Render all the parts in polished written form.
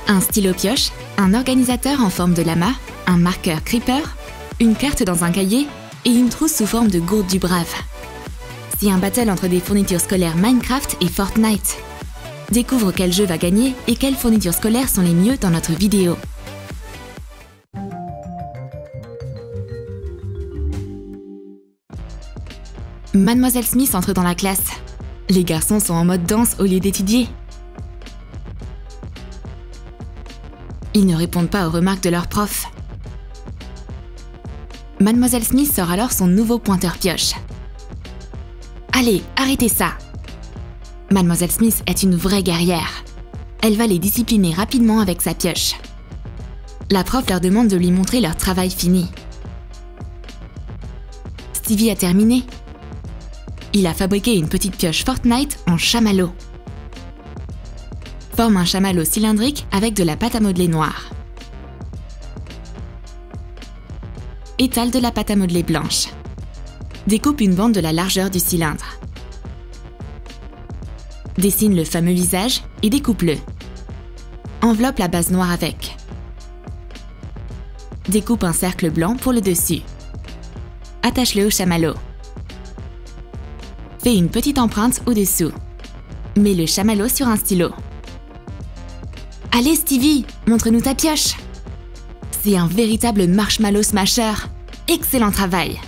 Un stylo pioche, un organisateur en forme de lama, un marqueur creeper, une carte dans un cahier et une trousse sous forme de gourde du brave. C'est un battle entre des fournitures scolaires Minecraft et Fortnite. Découvre quel jeu va gagner et quelles fournitures scolaires sont les mieux dans notre vidéo. Mademoiselle Smith entre dans la classe. Les garçons sont en mode danse au lieu d'étudier. Ils ne répondent pas aux remarques de leur prof. Mademoiselle Smith sort alors son nouveau pointeur pioche. Allez, arrêtez ça! Mademoiselle Smith est une vraie guerrière. Elle va les discipliner rapidement avec sa pioche. La prof leur demande de lui montrer leur travail fini. Stevie a terminé. Il a fabriqué une petite pioche Fortnite en chamallow. Forme un chamallow cylindrique avec de la pâte à modeler noire. Étale de la pâte à modeler blanche. Découpe une bande de la largeur du cylindre. Dessine le fameux visage et découpe-le. Enveloppe la base noire avec. Découpe un cercle blanc pour le dessus. Attache-le au chamallow. Fais une petite empreinte au-dessous. Mets le chamallow sur un stylo. Allez Stevie, montre-nous ta pioche! C'est un véritable marshmallow smasher! Excellent travail!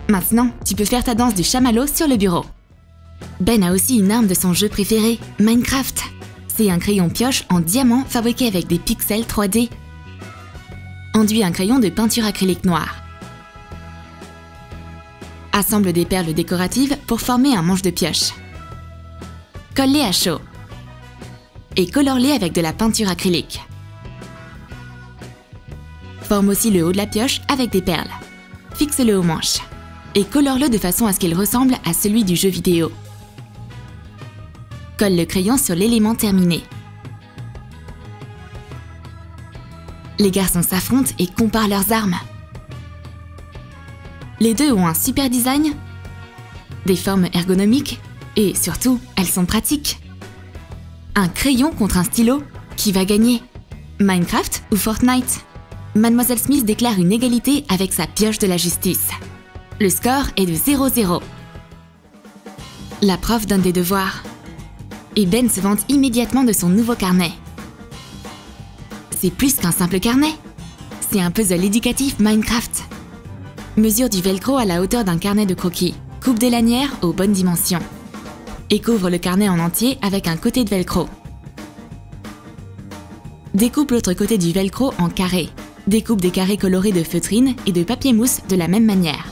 Maintenant, tu peux faire ta danse du chamallow sur le bureau. Ben a aussi une arme de son jeu préféré, Minecraft. C'est un crayon pioche en diamant fabriqué avec des pixels 3D. Enduit un crayon de peinture acrylique noire. Assemble des perles décoratives pour former un manche de pioche. Colle-les à chaud. Et colore-les avec de la peinture acrylique. Forme aussi le haut de la pioche avec des perles. Fixe-le au manche. Et colore-le de façon à ce qu'il ressemble à celui du jeu vidéo. Colle le crayon sur l'élément terminé. Les garçons s'affrontent et comparent leurs armes. Les deux ont un super design, des formes ergonomiques et surtout, elles sont pratiques. Un crayon contre un stylo, qui va gagner? Minecraft ou Fortnite? Mademoiselle Smith déclare une égalité avec sa pioche de la justice. Le score est de 0-0. La prof donne des devoirs. Et Ben se vante immédiatement de son nouveau carnet. C'est plus qu'un simple carnet. C'est un puzzle éducatif Minecraft. Mesure du velcro à la hauteur d'un carnet de croquis. Coupe des lanières aux bonnes dimensions. Et couvre le carnet en entier avec un côté de velcro. Découpe l'autre côté du velcro en carrés. Découpe des carrés colorés de feutrine et de papier mousse de la même manière.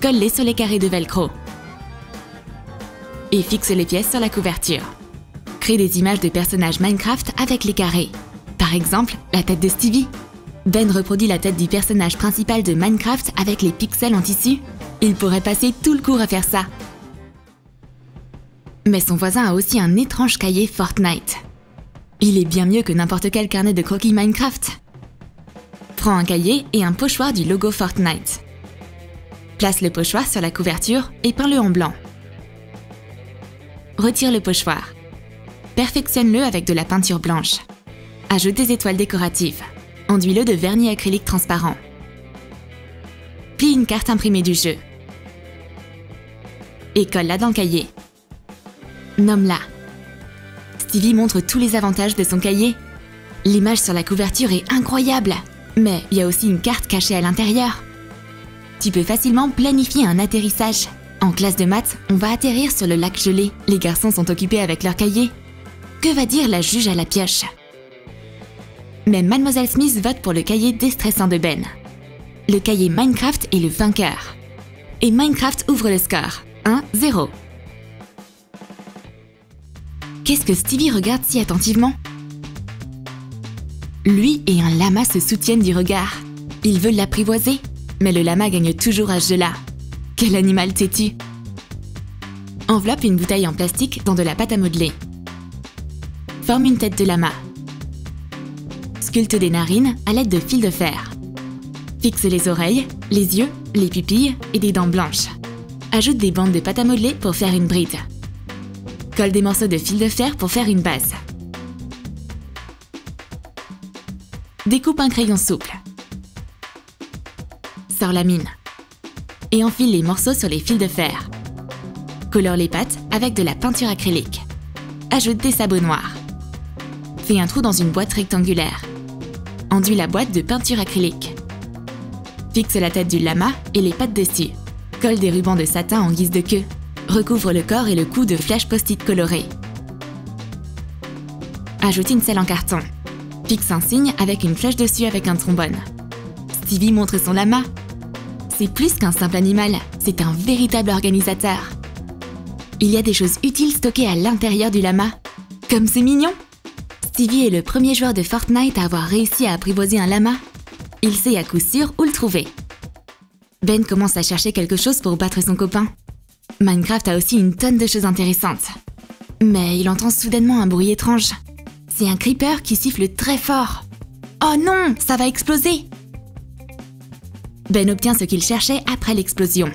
Colle-les sur les carrés de velcro. Et fixe les pièces sur la couverture. Crée des images de personnages Minecraft avec les carrés. Par exemple, la tête de Stevie. Ben reproduit la tête du personnage principal de Minecraft avec les pixels en tissu. Il pourrait passer tout le cours à faire ça. Mais son voisin a aussi un étrange cahier Fortnite. Il est bien mieux que n'importe quel carnet de croquis Minecraft. Prends un cahier et un pochoir du logo Fortnite. Place le pochoir sur la couverture et peins-le en blanc. Retire le pochoir. Perfectionne-le avec de la peinture blanche. Ajoute des étoiles décoratives. Enduis-le de vernis acrylique transparent. Plie une carte imprimée du jeu. Et colle-la dans le cahier. Nomme-la. Stevie montre tous les avantages de son cahier. L'image sur la couverture est incroyable, mais il y a aussi une carte cachée à l'intérieur. Tu peux facilement planifier un atterrissage. En classe de maths, on va atterrir sur le lac gelé. Les garçons sont occupés avec leur cahier. Que va dire la juge à la pioche? Mais Mademoiselle Smith vote pour le cahier déstressant de Ben. Le cahier Minecraft est le vainqueur. Et Minecraft ouvre le score. 1-0. Qu'est-ce que Stevie regarde si attentivement? Lui et un lama se soutiennent du regard. Il veut l'apprivoiser, mais le lama gagne toujours à ce jeu-là. Quel animal têtu! Enveloppe une bouteille en plastique dans de la pâte à modeler. Forme une tête de lama. Sculpte des narines à l'aide de fils de fer. Fixe les oreilles, les yeux, les pupilles et des dents blanches. Ajoute des bandes de pâte à modeler pour faire une bride. Colle des morceaux de fil de fer pour faire une base. Découpe un crayon souple. Sors la mine. Et enfile les morceaux sur les fils de fer. Colore les pattes avec de la peinture acrylique. Ajoute des sabots noirs. Fais un trou dans une boîte rectangulaire. Enduis la boîte de peinture acrylique. Fixe la tête du lama et les pattes dessus. Colle des rubans de satin en guise de queue. Recouvre le corps et le cou de flash post-it colorés. Ajoute une selle en carton. Fixe un signe avec une flèche dessus avec un trombone. Stevie montre son lama. C'est plus qu'un simple animal, c'est un véritable organisateur. Il y a des choses utiles stockées à l'intérieur du lama. Comme c'est mignon! Stevie est le premier joueur de Fortnite à avoir réussi à apprivoiser un lama. Il sait à coup sûr où le trouver. Ben commence à chercher quelque chose pour battre son copain. Minecraft a aussi une tonne de choses intéressantes. Mais il entend soudainement un bruit étrange. C'est un creeper qui siffle très fort. Oh non, ça va exploser! Ben obtient ce qu'il cherchait après l'explosion.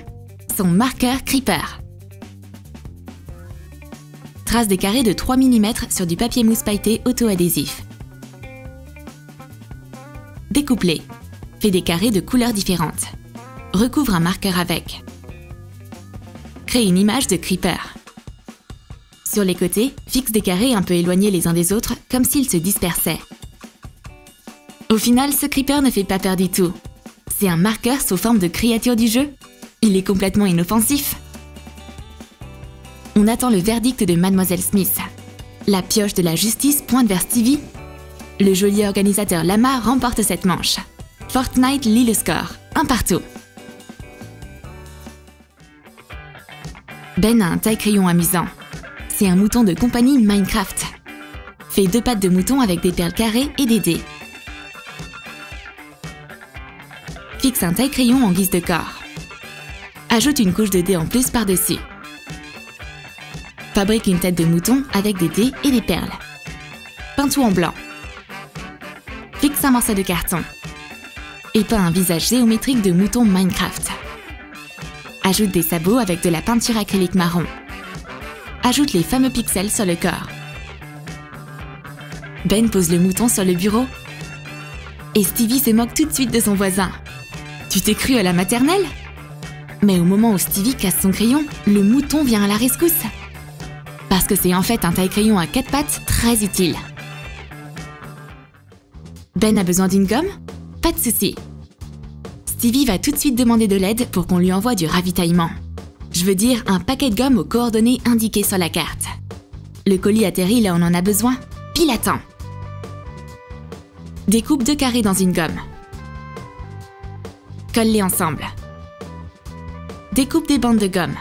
Son marqueur creeper. Trace des carrés de 3 mm sur du papier mousse pailleté auto-adhésif. Découpe-les. Fais des carrés de couleurs différentes. Recouvre un marqueur avec. Crée une image de creeper. Sur les côtés, fixe des carrés un peu éloignés les uns des autres, comme s'ils se dispersaient. Au final, ce creeper ne fait pas peur du tout. C'est un marqueur sous forme de créature du jeu. Il est complètement inoffensif. On attend le verdict de Mademoiselle Smith. La pioche de la justice pointe vers Stevie. Le joli organisateur lama remporte cette manche. Fortnite lit le score, 1-1. Ben a un taille-crayon amusant. C'est un mouton de compagnie Minecraft. Fais 2 pattes de mouton avec des perles carrées et des dés. Fixe un taille-crayon en guise de corps. Ajoute une couche de dés en plus par-dessus. Fabrique une tête de mouton avec des dés et des perles. Peins tout en blanc. Fixe un morceau de carton. Et peins un visage géométrique de mouton Minecraft. Ajoute des sabots avec de la peinture acrylique marron. Ajoute les fameux pixels sur le corps. Ben pose le mouton sur le bureau. Et Stevie se moque tout de suite de son voisin. Tu t'es cru à la maternelle? Mais au moment où Stevie casse son crayon, le mouton vient à la rescousse. Parce que c'est en fait un taille-crayon à 4 pattes très utile. Ben a besoin d'une gomme? Pas de souci. Stevie va tout de suite demander de l'aide pour qu'on lui envoie du ravitaillement. Je veux dire un paquet de gomme aux coordonnées indiquées sur la carte. Le colis atterrit là où on en a besoin, pile à temps. Découpe 2 carrés dans une gomme. Colle-les ensemble. Découpe des bandes de gomme.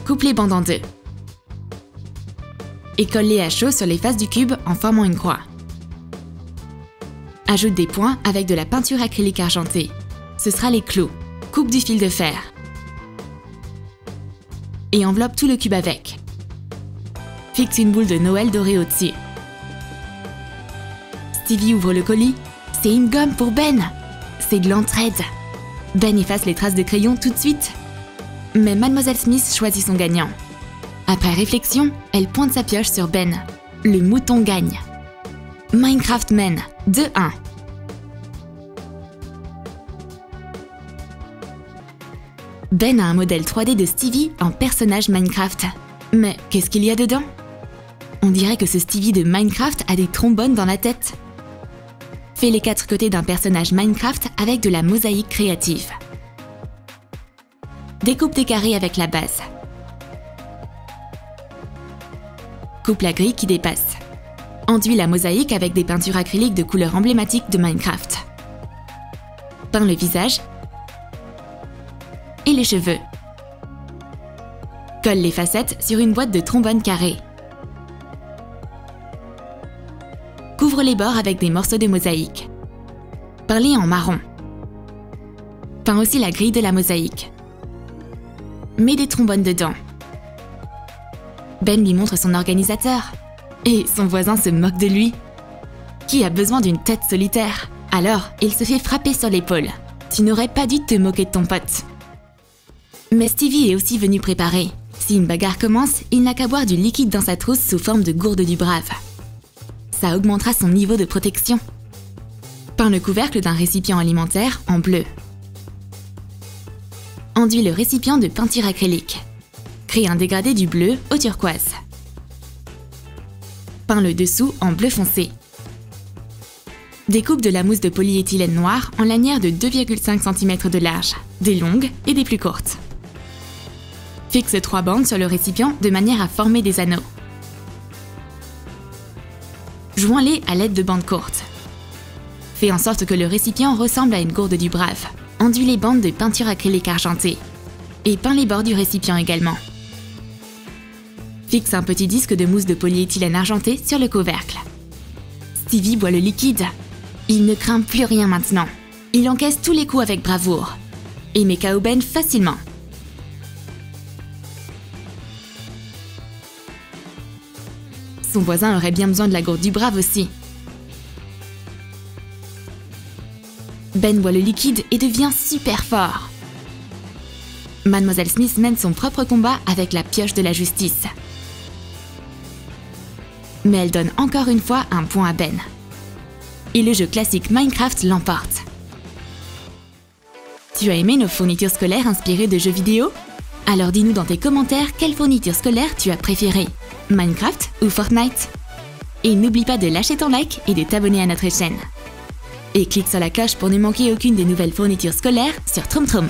Coupe les bandes en 2. Et colle-les à chaud sur les faces du cube en formant une croix. Ajoute des points avec de la peinture acrylique argentée. Ce sera les clous. Coupe du fil de fer. Et enveloppe tout le cube avec. Fixe une boule de Noël dorée au-dessus. Stevie ouvre le colis. C'est une gomme pour Ben. C'est de l'entraide. Ben efface les traces de crayon tout de suite. Mais Mademoiselle Smith choisit son gagnant. Après réflexion, elle pointe sa pioche sur Ben. Le mouton gagne. Minecraft mène 2-1. Ben a un modèle 3D de Stevie en personnage Minecraft. Mais qu'est-ce qu'il y a dedans? On dirait que ce Stevie de Minecraft a des trombones dans la tête. Fais les 4 côtés d'un personnage Minecraft avec de la mosaïque créative. Découpe des carrés avec la base. Coupe la grille qui dépasse. Enduis la mosaïque avec des peintures acryliques de couleurs emblématiques de Minecraft. Peins le visage et les cheveux. Colle les facettes sur une boîte de trombone carrée. Couvre les bords avec des morceaux de mosaïque. Peins-les en marron. Peins aussi la grille de la mosaïque. Mets des trombones dedans. Ben lui montre son organisateur. Et son voisin se moque de lui. Qui a besoin d'une tête solitaire? Alors, il se fait frapper sur l'épaule. Tu n'aurais pas dû te moquer de ton pote. Mais Stevie est aussi venu préparé. Si une bagarre commence, il n'a qu'à boire du liquide dans sa trousse sous forme de gourde du brave. Ça augmentera son niveau de protection. Peins le couvercle d'un récipient alimentaire en bleu. Enduis le récipient de peinture acrylique. Crée un dégradé du bleu au turquoise. Peins le dessous en bleu foncé. Découpe de la mousse de polyéthylène noir en lanières de 2,5 cm de large, des longues et des plus courtes. Fixe 3 bandes sur le récipient de manière à former des anneaux. Joins-les à l'aide de bandes courtes. Fais en sorte que le récipient ressemble à une gourde du brave. Enduis les bandes de peinture acrylique argentée. Et peins les bords du récipient également. Fixe un petit disque de mousse de polyéthylène argenté sur le couvercle. Stevie boit le liquide. Il ne craint plus rien maintenant. Il encaisse tous les coups avec bravoure. Et met KO Ben facilement. Son voisin aurait bien besoin de la gourde du brave aussi. Ben boit le liquide et devient super fort. Mademoiselle Smith mène son propre combat avec la pioche de la justice. Mais elle donne encore une fois un point à Ben. Et le jeu classique Minecraft l'emporte. Tu as aimé nos fournitures scolaires inspirées de jeux vidéo? Alors dis-nous dans tes commentaires quelle fourniture scolaire tu as préférée, Minecraft ou Fortnite? Et n'oublie pas de lâcher ton like et de t'abonner à notre chaîne. Et clique sur la cloche pour ne manquer aucune des nouvelles fournitures scolaires sur TroomTroom.